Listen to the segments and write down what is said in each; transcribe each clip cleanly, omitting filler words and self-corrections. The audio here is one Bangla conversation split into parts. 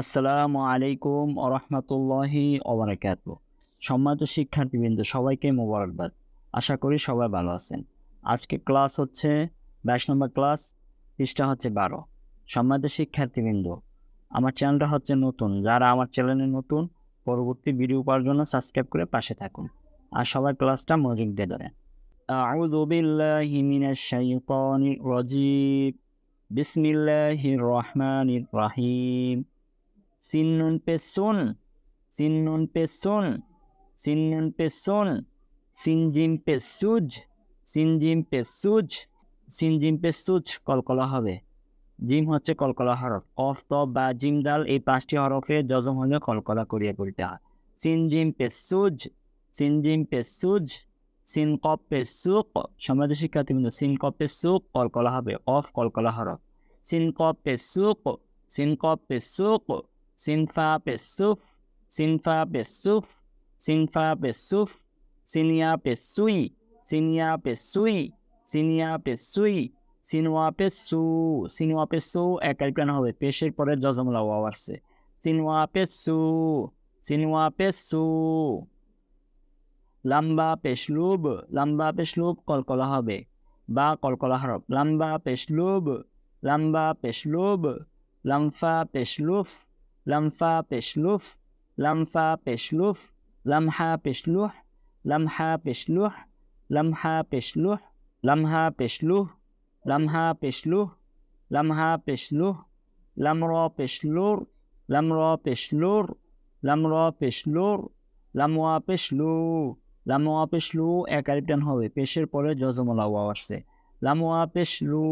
আসসালামু আলাইকুম ওয়া রাহমাতুল্লাহি ওয়া বারাকাতুহু। সম্মানিত শিক্ষার্থীবৃন্দ, সবাইকে মোবারকবাদ। আশা করি সবাই ভালো আছেন। আজকে ক্লাস হচ্ছে 22 নম্বর ক্লাস, পৃষ্ঠা হচ্ছে 12। সম্মানিত শিক্ষার্থীবৃন্দ, আমার চ্যানেলটা হচ্ছে নতুন। যারা আমার চ্যানেলে নতুন, পরবর্তী ভিডিও পাওয়ার জন্য সাবস্ক্রাইব করে পাশে থাকুন। আর সবাই ক্লাসটা মনোযোগ দিয়ে ধরেন। আউযু বিল্লাহি মিনাশ শাইতানির রাজীম। বিসমিল্লাহির রহমানির রহিম। Sin pe sun, sin pe sun, sin pe sun, sin pe suj, sin pe suj, sin pe suj কলকলা হবে। জিম হচ্ছে কলকলা হরফ। অফ ত বা জিম দাল এই 5টি হরফে যজম হলে কলকলা করিয়ে করিতে হয়। সিন পে সুজ, সিন পে সুজ, সিন কপ পে সুক। সমাজ শিক্ষার্থীবৃন্দ, সিন কপ পে সুক কলকলা হবে। অফ কলকলা হরফ। সিন কপ পে সুক, সিন কপ পে সুক, সিন ফা পে সুফ, সিন ফা পে সুফ, সিন ফা পে সুফ, সিনিয়া পে সুই, সিনিয়া পে সুই, সিনিয়া পে সুই, সিনওয়া পে সু, সিনওয়া পে সু এক আলিফ হবে। পেশের পরে যজমলা ওয়াও আসছে। সিনওয়া পে সু, সিনওয়া পে সু। লাম্বা পেশলুব, লাম্বা পেশলুব কলকলা হবে। বা কলকলা হরফ। লাম্বা পেশলুব, লাম্বা পেশলুব, লামফা পেশলুফ, লামফা পেশলুফ, লামফা পেশলুফ, লামহা পেশলুহ, লামহা পেশলুহ, লামহা পেশলুহ, লামহা পেশলুহ, লামহা পেশলুহ, লামহা পেশলুহ, লামর পেশলুর, লামর পেশলুর, লামর পেশলুর, লামওয়া পেশলু, লামওয়া পেশলু এক আলিফ হবে। পেশের পরে যজমলা ওয়াও আসছে। লামওয়া পেশলু,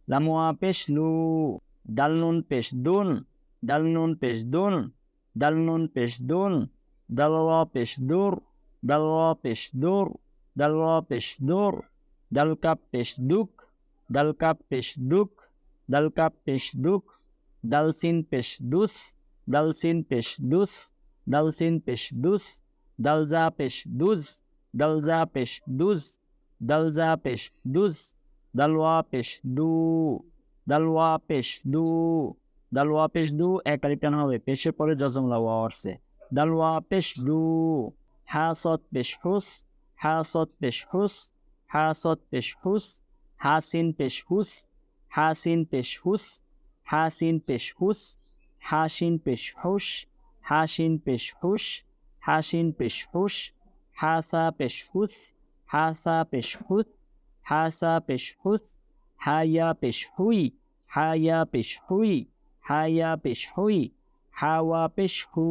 লামওয়া পেশলু। দালনুন পেশ দুন, দালনুন পেশ দুন, দালনুন পেশ দুন, দালওয়া পেশ দুর, দালওয়া পেশ দুর, দালওয়া পেশ দুর, দালকাপ পেশ দুক, দালকাপ পেশ দুক, দালকাপ পেশ দুক, দালসিন পেশ দুস, দালসিন পেশ দুস, দালসিন পেশ দুস, দালজা পেশ দুজ, দালজা পেশ দুজ, দালজা পেশ দুজ, দালওয়া পেশ দু, দালওয়া পেশ দু, দালওয়া পেশ দু এক আলিফ হবে। পেশের পরে যজমলা ওয়াও আসছে। দালওয়া পেশ দু। হাসত পেশ হুস, হাসত পেশ হুস, হাসত পেশ হুস, হাসিন পেশ হুস, হাসিন পেশ হুস, হাসিন পেশ হুস, হাসিন পেশ হুস, হাসিন পেশ হুস, হাসিন পেশ হুস, হাসা পেশ হুস, হাসা পেশ হুস, হাসা পেশ হুস, হায়া পেশ হুই, হায়া পেশ হুই, হায়া পেশ হুই, হাওয়া পেশ হু,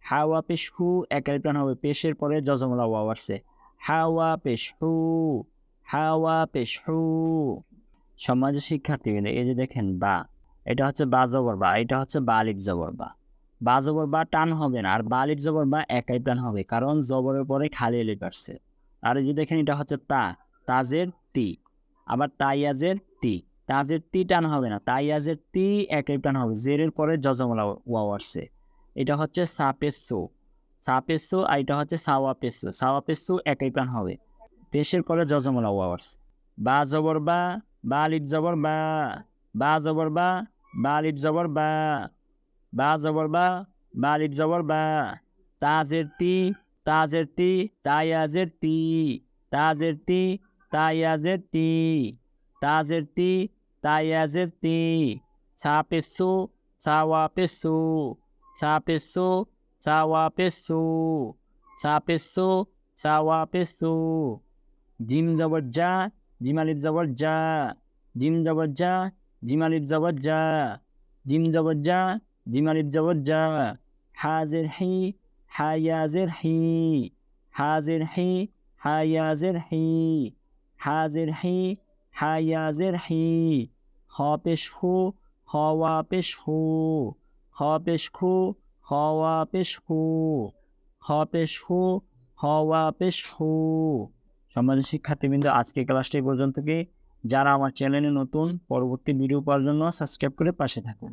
হাওয়া পেশ হু এক আলিফ হবে। পেশের পরে যজমলা ওয়াও আসছে। হাওয়া পেশ হু, হাওয়া পেশ হু। সমাজের শিক্ষার্থীবৃন্দ, এই যে দেখেন বা, এটা হচ্ছে বা জবর বা, এটা হচ্ছে বা আলিফ জবর বা। বা জবর বা টান হবে না, আর বা আলিফ জবর বা একাই টান হবে, কারণ জবরের পরে খালি আলিফ আসছে। আর এই যে দেখেন, এটা হচ্ছে তা, তাজের তি। আবার তাইয়াজের তি, তাজের তি টান হবে না, তাইয়াজের তি একাই টান হবে, জেরের পরে যজমলা ওয়াও আসছে। এটা হচ্ছে সাপেসো, সাপেসো। আর এটা হচ্ছে সাওয়াপেসো, সাওয়াপেসো একাই টান হবে। পেশের পরে যজমলা ওয়াও আসছে। বা জবর বা, বা আলিফ জবর বা, বা জবর বা, বা আলিফ জবর বা, বা জবর বা, বা আলিফ জবর বা। তাজের তি, তাজের তি, তাইয়াজের তি, তাজের তি, তাইয়াজের তি, তাজের তি, তাইয়াজের তি। সাপেসু, সাওয়াপেসু, সাপেসু, সাওয়াপেসু, সাপেসু, সাওয়াপেসু। জিম জবর যা, জিম আলিফ জবর যা, জিম জবর যা, জিম আলিফ জবর যা, জিম জবর যা, জিম আলিফ জবর যা। হাজের হি, হায়াজের হি, হাজের হি, হায়াজের হি, হাজের হি, হায়াজের হি। হ পেশ হু, হওয়া পেশ হু, হ পেশ হু, হওয়া পেশ হু, হ পেশ হু, হওয়া পেশ হু। সম্মানিত শিক্ষার্থীবৃন্দ, আজকে ক্লাসটি পর্যন্ত। যারা আমার চ্যানেলে নতুন, পরবর্তী ভিডিও পাওয়ার জন্য সাবস্ক্রাইব করে পাশে থাকুন।